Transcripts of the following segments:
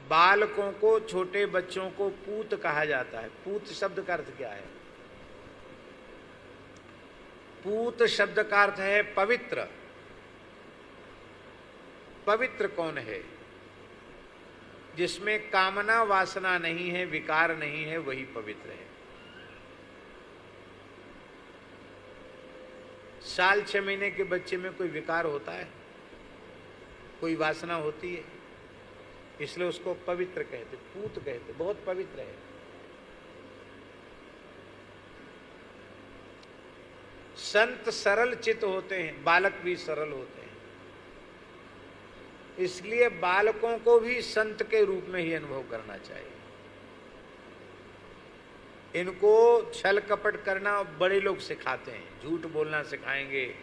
बालकों को, छोटे बच्चों को पूत कहा जाता है। पूत शब्द का अर्थ क्या है? पूत शब्द का अर्थ है पवित्र। पवित्र कौन है? जिसमें कामना वासना नहीं है, विकार नहीं है, वही पवित्र है। साल 6 महीने के बच्चे में कोई विकार होता है? कोई वासना होती है? इसलिए उसको पवित्र कहते, पूत कहते, बहुत पवित्र है। संत सरल चित्त होते हैं, बालक भी सरल होते हैं। इसलिए बालकों को भी संत के रूप में ही अनुभव करना चाहिए। इनको छल कपट करना बड़े लोग सिखाते हैं, झूठ बोलना सिखाएंगे,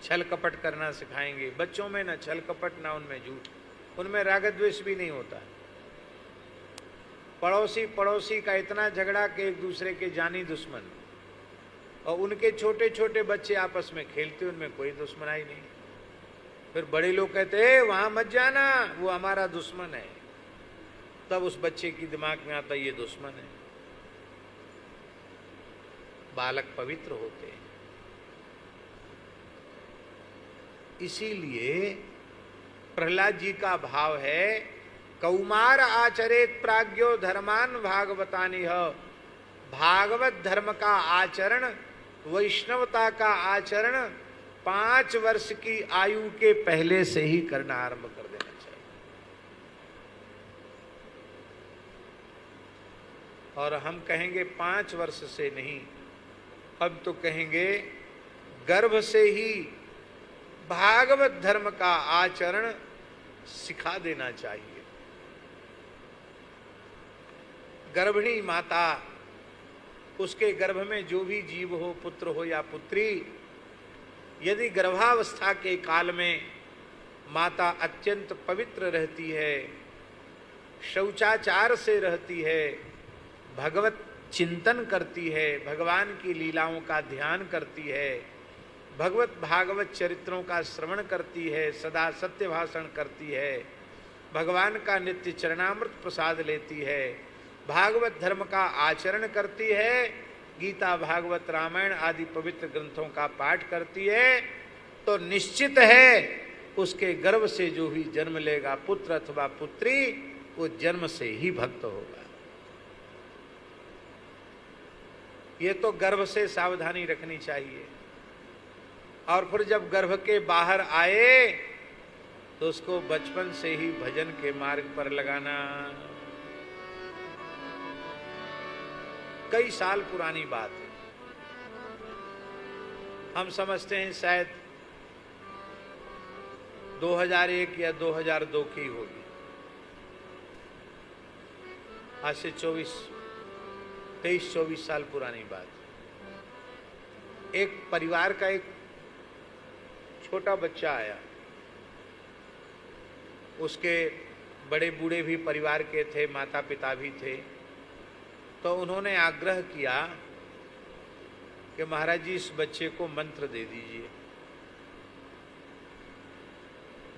छल कपट करना सिखाएंगे। बच्चों में ना छल कपट, ना उनमें झूठ, उनमें राग द्वेष भी नहीं होता। पड़ोसी पड़ोसी का इतना झगड़ा कि एक दूसरे के जानी दुश्मन, और उनके छोटे छोटे बच्चे आपस में खेलते, उनमें कोई दुश्मनाई नहीं। फिर बड़े लोग कहते हैं वहां मत जाना, वो हमारा दुश्मन है। तब उस बच्चे की दिमाग में आता ये दुश्मन है। बालक पवित्र होते हैं। इसीलिए प्रहलाद जी का भाव है, कौमार आचरेत प्राज्ञो धर्मान भागवतानिह। भागवत धर्म का आचरण, वैष्णवता का आचरण 5 वर्ष की आयु के पहले से ही करना आरंभ कर देना चाहिए। और हम कहेंगे 5 वर्ष से नहीं, अब तो कहेंगे गर्भ से ही भागवत धर्म का आचरण सिखा देना चाहिए। गर्भिणी माता, उसके गर्भ में जो भी जीव हो, पुत्र हो या पुत्री, यदि गर्भावस्था के काल में माता अत्यंत पवित्र रहती है, शौचाचार से रहती है, भगवत चिंतन करती है, भगवान की लीलाओं का ध्यान करती है, भगवत भागवत चरित्रों का श्रवण करती है, सदा सत्य भाषण करती है, भगवान का नित्य चरणामृत प्रसाद लेती है, भागवत धर्म का आचरण करती है, गीता भागवत रामायण आदि पवित्र ग्रंथों का पाठ करती है, तो निश्चित है उसके गर्भ से जो भी जन्म लेगा पुत्र अथवा पुत्री, वो जन्म से ही भक्त होगा। ये तो गर्भ से सावधानी रखनी चाहिए। और फिर जब गर्भ के बाहर आए तो उसको बचपन से ही भजन के मार्ग पर लगाना। कई साल पुरानी बात है, हम समझते हैं शायद 2001 या 2002 की होगी। आज से 23-24 साल पुरानी बात। एक परिवार का एक छोटा बच्चा आया, उसके बड़े बूढ़े भी परिवार के थे, माता पिता भी थे। तो उन्होंने आग्रह किया कि महाराज जी इस बच्चे को मंत्र दे दीजिए।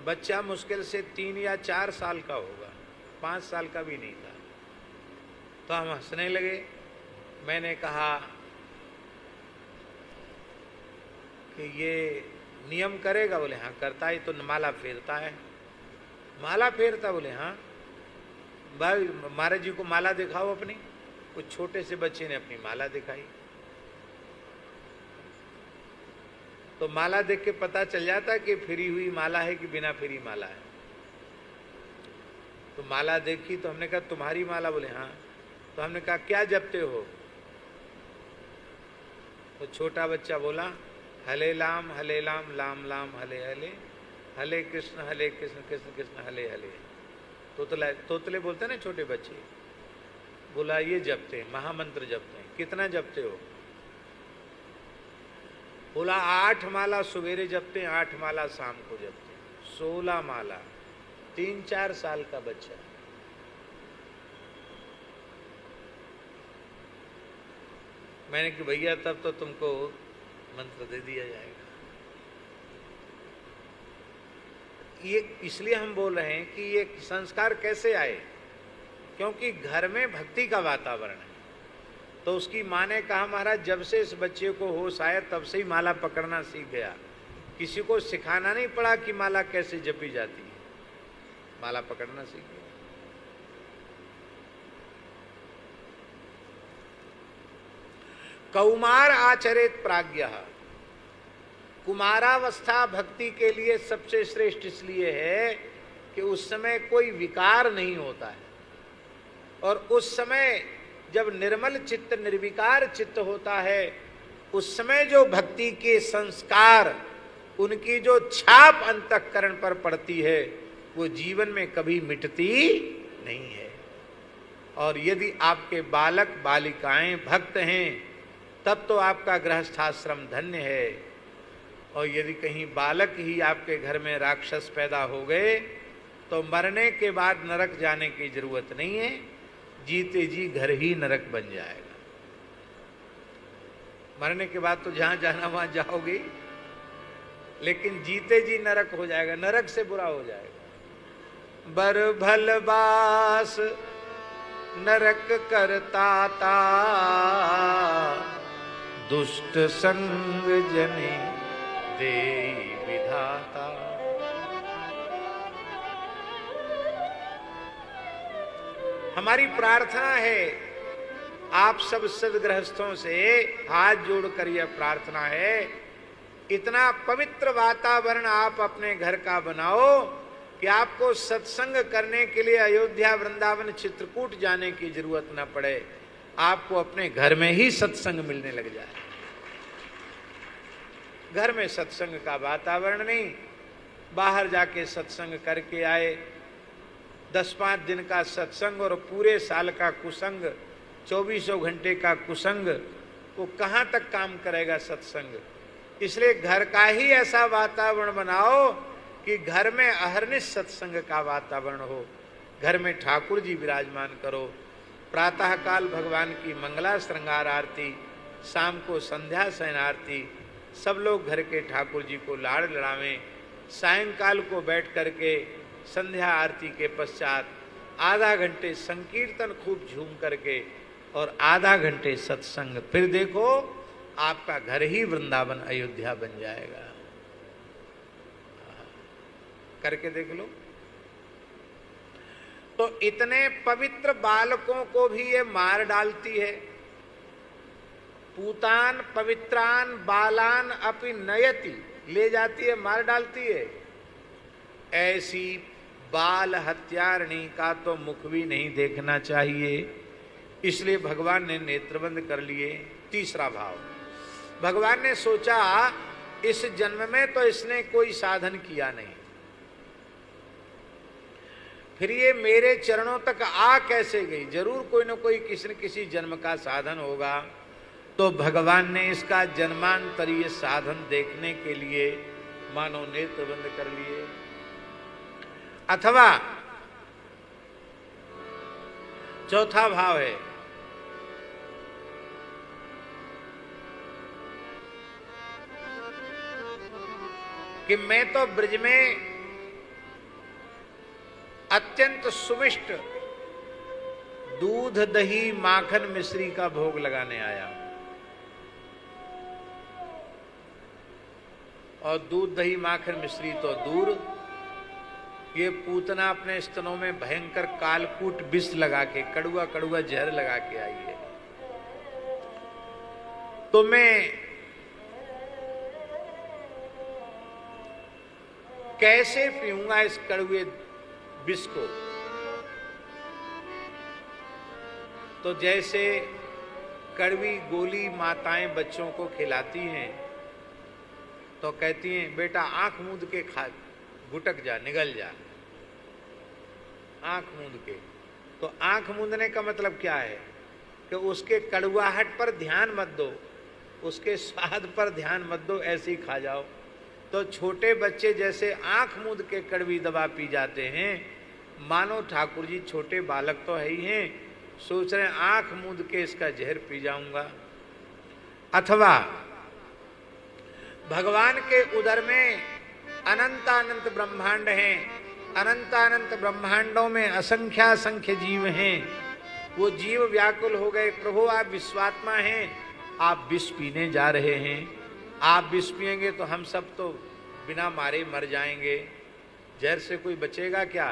बच्चा मुश्किल से 3 या 4 साल का होगा, 5 साल का भी नहीं था। तो हम हंसने लगे। मैंने कहा कि ये नियम करेगा? बोले हाँ करता है। तो माला फेरता है। माला फेरता? बोले हाँ। भाई महाराज जी को माला दिखाओ अपनी। कुछ छोटे से बच्चे ने अपनी माला दिखाई। तो माला देख के पता चल जाता कि फिरी हुई माला है कि बिना फिरी माला है। तो माला देखी तो हमने कहा तुम्हारी माला? बोले हाँ। तो हमने कहा क्या जपते हो? तो छोटा बच्चा बोला हले लाम लाम लाम हले हले, हले कृष्ण कृष्ण कृष्ण हले हले। तोतले बोलते ना छोटे बच्चे। बोला ये जपते हैं, महामंत्र जपते हैं। कितना जपते हो? बोला 8 माला सवेरे जपते हैं, 8 माला शाम को जपते हैं। 16 माला। 3-4 साल का बच्चा। मैंने कि भैया तब तो तुमको मंत्र दे दिया जाएगा। ये इसलिए हम बोल रहे हैं कि ये संस्कार कैसे आए। क्योंकि घर में भक्ति का वातावरण है। तो उसकी माँ ने कहा महाराज जब से इस बच्चे को होश आया तब से ही माला पकड़ना सीख गया, किसी को सिखाना नहीं पड़ा कि माला कैसे जपी जाती है, माला पकड़ना सीख गया। कौमार आचरित प्राज्ञ, कुमारावस्था भक्ति के लिए सबसे श्रेष्ठ इसलिए है कि उस समय कोई विकार नहीं होता है, और उस समय जब निर्मल चित्त निर्विकार चित्त होता है, उस समय जो भक्ति के संस्कार, उनकी जो छाप अंतःकरण पर पड़ती है वो जीवन में कभी मिटती नहीं है। और यदि आपके बालक बालिकाएं भक्त हैं तब तो आपका गृहस्थाश्रम धन्य है, और यदि कहीं बालक ही आपके घर में राक्षस पैदा हो गए तो मरने के बाद नरक जाने की जरूरत नहीं है, जीते जी घर ही नरक बन जाएगा। मरने के बाद तो जहां जाना वहां जाओगे, लेकिन जीते जी नरक हो जाएगा, नरक से बुरा हो जाएगा। बर भल बास नरक करता ता, दुष्ट संग जने दे विधाता। हमारी प्रार्थना है, आप सब सदगृहस्थों से हाथ जोड़कर यह प्रार्थना है, इतना पवित्र वातावरण आप अपने घर का बनाओ कि आपको सत्संग करने के लिए अयोध्या वृंदावन चित्रकूट जाने की जरूरत न पड़े, आपको अपने घर में ही सत्संग मिलने लग जाए। घर में सत्संग का वातावरण नहीं, बाहर जाके सत्संग करके आए, 10-5 दिन का सत्संग और पूरे साल का कुसंग, 24 घंटे का कुसंग, वो कहाँ तक काम करेगा सत्संग। इसलिए घर का ही ऐसा वातावरण बनाओ कि घर में अहर्निश सत्संग का वातावरण हो, घर में ठाकुर जी विराजमान करो, प्रातः काल भगवान की मंगला श्रृंगार आरती, शाम को संध्या शयन आरती, सब लोग घर के ठाकुर जी को लाड़ लड़ावें, सायंकाल को बैठ करके संध्या आरती के पश्चात आधा घंटे संकीर्तन खूब झूम करके और आधा घंटे सत्संग, फिर देखो आपका घर ही वृंदावन अयोध्या बन जाएगा। करके देख लो। तो इतने पवित्र बालकों को भी ये मार डालती है। पूतान पवित्रान बालान अपि नयति, ले जाती है, मार डालती है। ऐसी बाल हत्यारणी का तो मुख भी नहीं देखना चाहिए, इसलिए भगवान ने नेत्रबंद कर लिए। तीसरा भाव, भगवान ने सोचा इस जन्म में तो इसने कोई साधन किया नहीं, फिर ये मेरे चरणों तक आ कैसे गई, जरूर कोई न कोई किसी न किसी जन्म का साधन होगा। तो भगवान ने इसका जन्मांतरीय साधन देखने के लिए मानो नेत्र बंद कर लिए। अथवा चौथा भाव है, कि मैं तो ब्रज में अत्यंत सुमिष्ट दूध दही माखन मिश्री का भोग लगाने आया, और दूध दही माखन मिश्री तो दूर, ये पूतना अपने स्तनों में भयंकर कालकूट विष लगा के, कड़ुआ कड़ुआ जहर लगा के आई है। तो मैं कैसे पीऊंगा इस कड़ुए विष को। तो जैसे कड़वी गोली माताएं बच्चों को खिलाती हैं तो कहती हैं बेटा आंख मूंद के खा, गुटक जा, निगल जा, आंख मूंद के। तो आंख मूंदने का मतलब क्या है कि उसके कड़वाहट पर ध्यान मत दो, उसके स्वाद पर ध्यान मत दो, ऐसे ही खा जाओ। तो छोटे बच्चे जैसे आंख मूंद के कड़वी दवा पी जाते हैं, मानो ठाकुर जी छोटे बालक तो है ही हैं, सोच रहे हैं आंख मूंद के इसका जहर पी जाऊंगा। अथवा भगवान के उदर में अनंत अनंत ब्रह्मांड हैं, अनंत अनंत ब्रह्मांडों में असंख्य जीव हैं, वो जीव व्याकुल हो गए, प्रभु आप विश्वात्मा हैं, आप विष पीने जा रहे हैं, आप विष पिएंगे तो हम सब तो बिना मारे मर जाएंगे, जहर से कोई बचेगा क्या।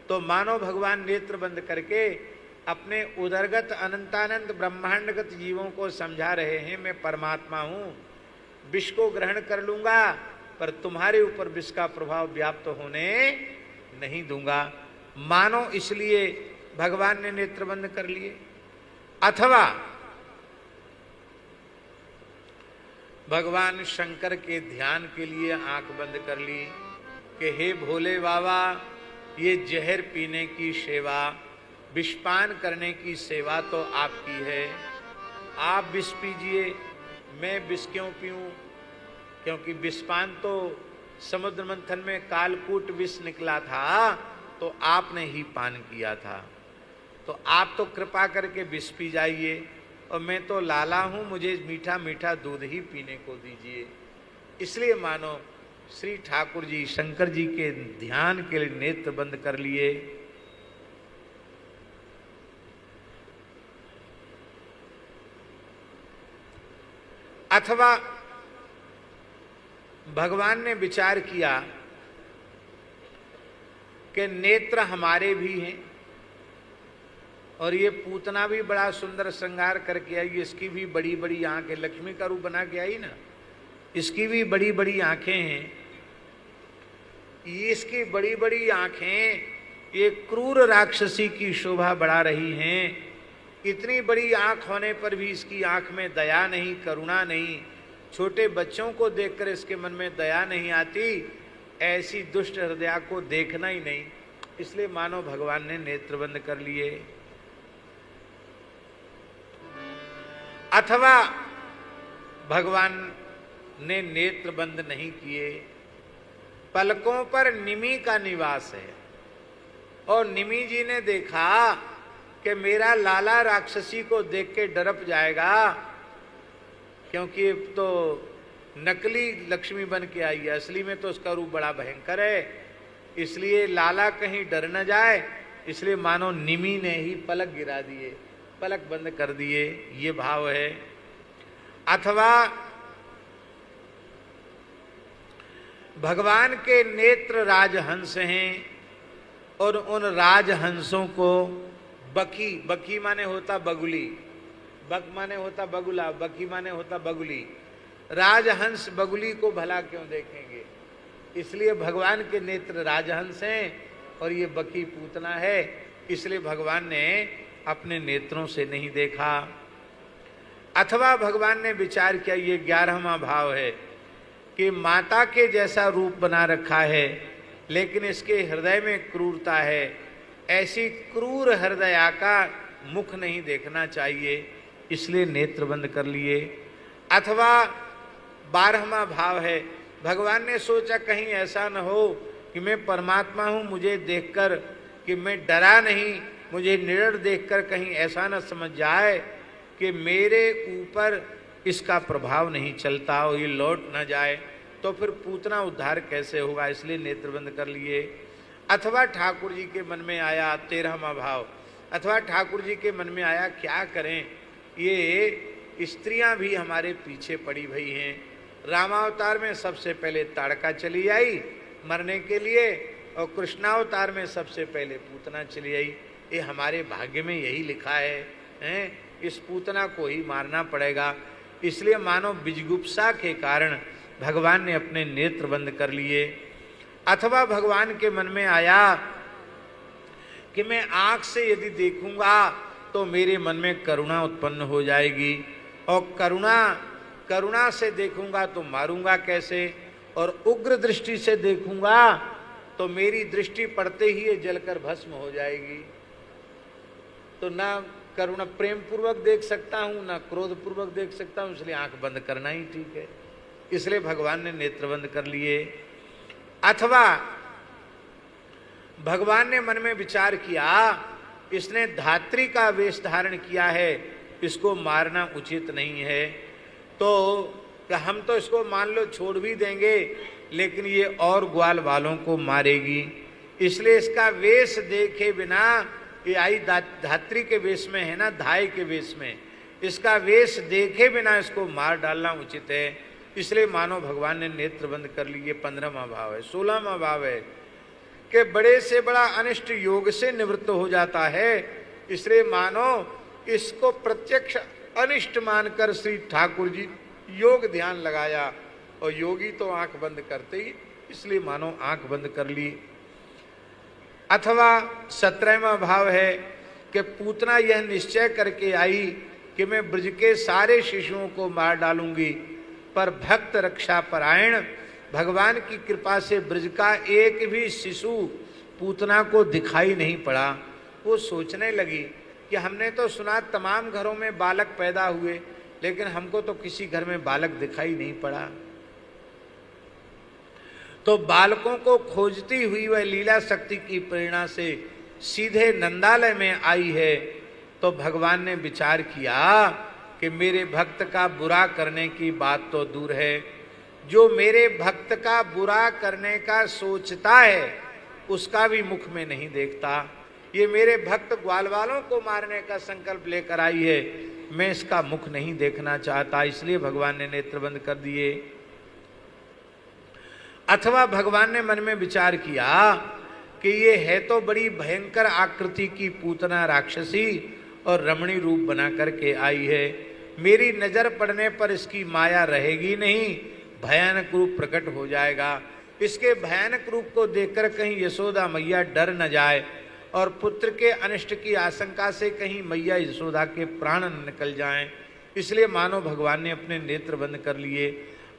तो मानो भगवान नेत्र बंद करके अपने उदरगत अनंतानंत ब्रह्मांडगत जीवों को समझा रहे हैं, मैं परमात्मा हूं, विष को ग्रहण कर लूंगा पर तुम्हारे ऊपर विष का प्रभाव व्याप्त होने नहीं दूंगा। मानो इसलिए भगवान ने नेत्र बंद कर लिए। अथवा भगवान शंकर के ध्यान के लिए आंख बंद कर ली कि हे भोले बाबा, ये जहर पीने की सेवा, विषपान करने की सेवा तो आपकी है, आप विष पीजिए, मैं विष क्यों पीऊं, क्योंकि विषपान तो समुद्र मंथन में कालकूट विष निकला था तो आपने ही पान किया था, तो आप तो कृपा करके विष पी जाइए, और मैं तो लाला हूं, मुझे मीठा मीठा दूध ही पीने को दीजिए। इसलिए मानो श्री ठाकुर जी शंकर जी के ध्यान के लिए नेत्र बंद कर लिए। अथवा भगवान ने विचार किया कि नेत्र हमारे भी हैं और ये पूतना भी बड़ा सुंदर श्रृंगार करके आई, इसकी भी बड़ी बड़ी आंखें, लक्ष्मी का रूप बना के आई ना, इसकी भी बड़ी बड़ी आंखें हैं, इसकी बड़ी बड़ी आंखें ये क्रूर राक्षसी की शोभा बढ़ा रही हैं। इतनी बड़ी आंख होने पर भी इसकी आंख में दया नहीं, करुणा नहीं, छोटे बच्चों को देखकर इसके मन में दया नहीं आती, ऐसी दुष्ट हृदय को देखना ही नहीं। इसलिए मानो भगवान ने नेत्र बंद कर लिए। अथवा भगवान ने नेत्र बंद नहीं किए, पलकों पर निमि का निवास है, और निमि जी ने देखा कि मेरा लाला राक्षसी को देख के डरप जाएगा, क्योंकि तो नकली लक्ष्मी बन के आई है, असली में तो उसका रूप बड़ा भयंकर है, इसलिए लाला कहीं डर न जाए, इसलिए मानो निमि ने ही पलक गिरा दिए, पलक बंद कर दिए, ये भाव है। अथवा भगवान के नेत्र राजहंस हैं और उन राजहंसों को बकी, बकी माने होता बगुली, बक माने होता बगुला, बकी माने होता बगुली, राजहंस बगुली को भला क्यों देखेंगे, इसलिए भगवान के नेत्र राजहंस हैं और ये बकी पूतना है, इसलिए भगवान ने अपने नेत्रों से नहीं देखा। अथवा भगवान ने विचार किया, ये 11वां भाव है कि माता के जैसा रूप बना रखा है लेकिन इसके हृदय में क्रूरता है, ऐसी क्रूर हृदया का मुख नहीं देखना चाहिए, इसलिए नेत्र बंद कर लिए। अथवा 12वां भाव है, भगवान ने सोचा कहीं ऐसा न हो कि मैं परमात्मा हूँ, मुझे देखकर कि मैं डरा नहीं, मुझे निडर देखकर कहीं ऐसा न समझ जाए कि मेरे ऊपर इसका प्रभाव नहीं चलता और ये लौट न जाए, तो फिर पूतना उद्धार कैसे होगा, इसलिए नेत्र बंद कर लिए। अथवा ठाकुर जी के मन में आया 13वां भाव, अथवा ठाकुर जी के मन में आया क्या करें, ये स्त्रियां भी हमारे पीछे पड़ी भई हैं, रामावतार में सबसे पहले ताड़का चली आई मरने के लिए और कृष्णावतार में सबसे पहले पूतना चली आई, ये हमारे भाग्य में यही लिखा है, इस पूतना को ही मारना पड़ेगा, इसलिए मानो बिजगुप्सा के कारण भगवान ने अपने नेत्र बंद कर लिए। अथवा भगवान के मन में आया कि मैं आंख से यदि देखूंगा तो मेरे मन में करुणा उत्पन्न हो जाएगी, और करुणा से देखूंगा तो मारूंगा कैसे, और उग्र दृष्टि से देखूंगा तो मेरी दृष्टि पड़ते ही ये जलकर भस्म हो जाएगी, तो ना करुणा प्रेम पूर्वक देख सकता हूं ना क्रोध पूर्वक देख सकता हूं, इसलिए आंख बंद करना ही ठीक है, इसलिए भगवान ने नेत्र बंद कर लिए। अथवा भगवान ने मन में विचार किया इसने धात्री का वेश धारण किया है, इसको मारना उचित नहीं है, तो हम तो इसको मान लो छोड़ भी देंगे लेकिन ये और ग्वाल वालों को मारेगी, इसलिए इसका वेश देखे बिना, ये आई धात्री के वेश में है ना, धाय के वेश में, इसका वेश देखे बिना इसको मार डालना उचित है। इसलिए मानो भगवान ने नेत्र बंद कर लिए। ये 15वां भाव है। 16वां भाव है कि बड़े से बड़ा अनिष्ट योग से निवृत्त हो जाता है। इसलिए मानो इसको प्रत्यक्ष अनिष्ट मानकर श्री ठाकुर जी योग ध्यान लगाया, और योगी तो आंख बंद करते ही, इसलिए मानो आंख बंद कर ली। अथवा 17वां भाव है कि पूतना यह निश्चय करके आई कि मैं ब्रज के सारे शिशुओं को मार डालूंगी, पर भक्त रक्षा परायण भगवान की कृपा से ब्रज का एक भी शिशु पूतना को दिखाई नहीं पड़ा। वो सोचने लगी कि हमने तो सुना तमाम घरों में बालक पैदा हुए, लेकिन हमको तो किसी घर में बालक दिखाई नहीं पड़ा। तो बालकों को खोजती हुई वह लीला शक्ति की प्रेरणा से सीधे नंदालय में आई है। तो भगवान ने विचार किया कि मेरे भक्त का बुरा करने की बात तो दूर है, जो मेरे भक्त का बुरा करने का सोचता है उसका भी मुख में नहीं देखता। ये मेरे भक्त ग्वाल वालों को मारने का संकल्प लेकर आई है, मैं इसका मुख नहीं देखना चाहता, इसलिए भगवान ने नेत्र बंद कर दिए। अथवा भगवान ने मन में विचार किया कि ये है तो बड़ी भयंकर आकृति की पूतना राक्षसी और रमणी रूप बना करके आई है, मेरी नजर पड़ने पर इसकी माया रहेगी नहीं, भयानक रूप प्रकट हो जाएगा। इसके भयानक रूप को देखकर कहीं यशोदा मैया डर न जाए और पुत्र के अनिष्ट की आशंका से कहीं मैया यशोदा के प्राण न निकल जाएं, इसलिए मानो भगवान ने अपने नेत्र बंद कर लिए।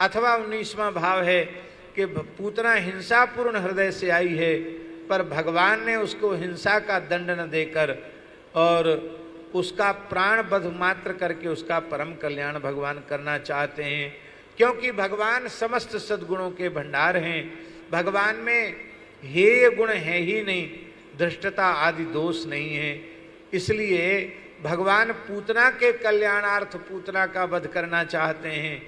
अथवा 19वां भाव है कि पूतना हिंसापूर्ण हृदय से आई है, पर भगवान ने उसको हिंसा का दंड न देकर और उसका प्राण वध मात्र करके उसका परम कल्याण भगवान करना चाहते हैं, क्योंकि भगवान समस्त सद्गुणों के भंडार हैं। भगवान में हेय गुण है ही नहीं, धृष्टता आदि दोष नहीं है, इसलिए भगवान पूतना के कल्याणार्थ पूतना का वध करना चाहते हैं।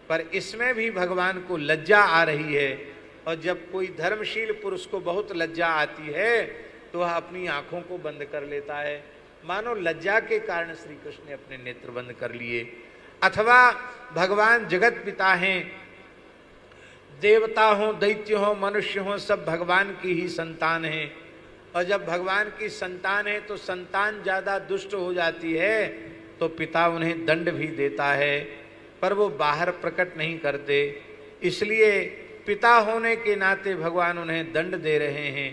पर इसमें भी भगवान को लज्जा आ रही है, और जब कोई धर्मशील पुरुष को बहुत लज्जा आती है तो वह अपनी आंखों को बंद कर लेता है। मानो लज्जा के कारण श्री कृष्ण ने अपने नेत्र बंद कर लिए। अथवा भगवान जगत पिता हैं, देवता हो, दैत्य हो, मनुष्य हो, सब भगवान की ही संतान हैं, और जब भगवान की संतान है तो संतान ज्यादा दुष्ट हो जाती है तो पिता उन्हें दंड भी देता है, पर वो बाहर प्रकट नहीं करते, इसलिए पिता होने के नाते भगवान उन्हें दंड दे रहे हैं।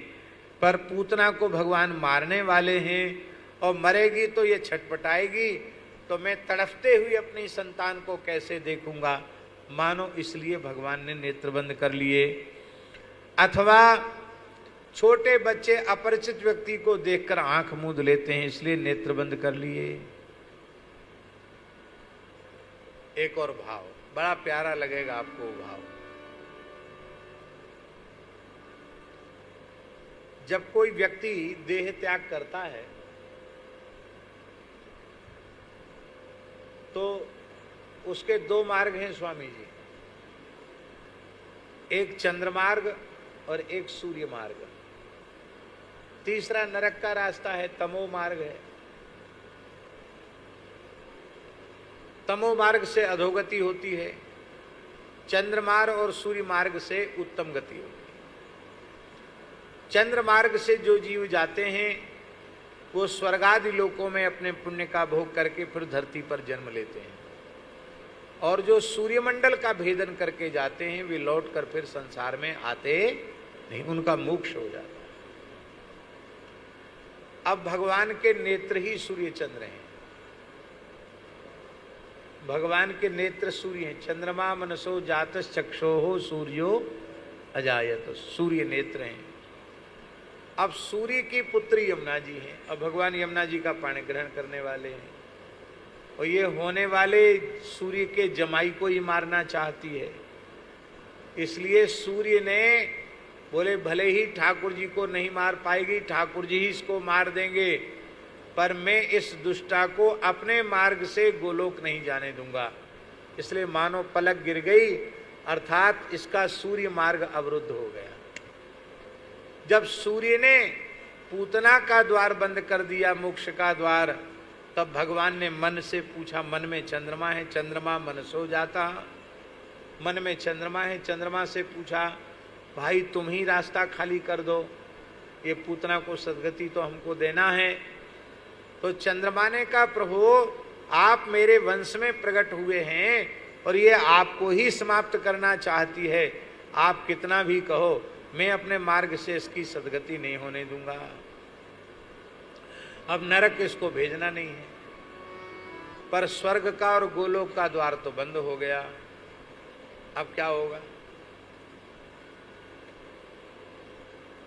पर पूतना को भगवान मारने वाले हैं, और मरेगी तो ये छटपटाएगी, तो मैं तड़फते हुए अपनी संतान को कैसे देखूंगा, मानो इसलिए भगवान ने नेत्र बंद कर लिए। अथवा छोटे बच्चे अपरिचित व्यक्ति को देखकर आंख मूंद लेते हैं, इसलिए नेत्र बंद कर लिए। एक और भाव बड़ा प्यारा लगेगा आपको, भाव जब कोई व्यक्ति देह त्याग करता है तो उसके दो मार्ग हैं स्वामी जी, एक चंद्रमार्ग और एक सूर्य मार्ग, तीसरा नरक का रास्ता है, तमो मार्ग है। तमो मार्ग से अधोगति होती है, चंद्रमार्ग और सूर्य मार्ग से उत्तम गति होती है। चंद्र मार्ग से जो जीव जाते हैं वो स्वर्गादि लोकों में अपने पुण्य का भोग करके फिर धरती पर जन्म लेते हैं, और जो सूर्यमंडल का भेदन करके जाते हैं वे लौट कर फिर संसार में आते नहीं, उनका मोक्ष हो जाता है। अब भगवान के नेत्र ही सूर्य चंद्र हैं, भगवान के नेत्र सूर्य हैं। चंद्रमा मनसो जातस चक्षोहो सूर्यो अजायत, सूर्य नेत्र हैं। अब सूर्य की पुत्री यमुना जी हैं, अब भगवान यमुना जी का पाणी ग्रहण करने वाले हैं, और ये होने वाले सूर्य के जमाई को ही मारना चाहती है, इसलिए सूर्य ने बोले भले ही ठाकुर जी को नहीं मार पाएगी, ठाकुर जी ही इसको मार देंगे, पर मैं इस दुष्टा को अपने मार्ग से गोलोक नहीं जाने दूंगा। इसलिए मानो पलक गिर गई, अर्थात इसका सूर्य मार्ग अवरुद्ध हो गया। जब सूर्य ने पूतना का द्वार बंद कर दिया, मोक्ष का द्वार, तब भगवान ने मन से पूछा, मन में चंद्रमा है, चंद्रमा मन सो जाता, मन में चंद्रमा है। चंद्रमा से पूछा, भाई तुम ही रास्ता खाली कर दो, ये पूतना को सदगति तो हमको देना है। तो चंद्रमा ने कहा, प्रभु आप मेरे वंश में प्रकट हुए हैं और ये आपको ही समाप्त करना चाहती है, आप कितना भी कहो, मैं अपने मार्ग से इसकी सदगति नहीं होने दूंगा। अब नरक इसको भेजना नहीं है, पर स्वर्ग का और गोलोक का द्वार तो बंद हो गया। अब क्या होगा?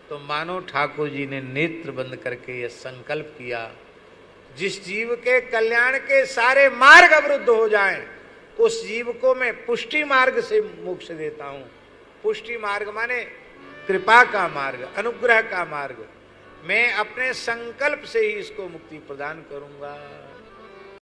तो मानो ठाकुर जी ने नेत्र बंद करके यह संकल्प किया, जिस जीव के कल्याण के सारे मार्ग अवरुद्ध हो जाएं, उस जीव को मैं पुष्टि मार्ग से मोक्ष देता हूं। पुष्टि मार्ग माने कृपा का मार्ग, अनुग्रह का मार्ग। मैं अपने संकल्प से ही इसको मुक्ति प्रदान करूंगा।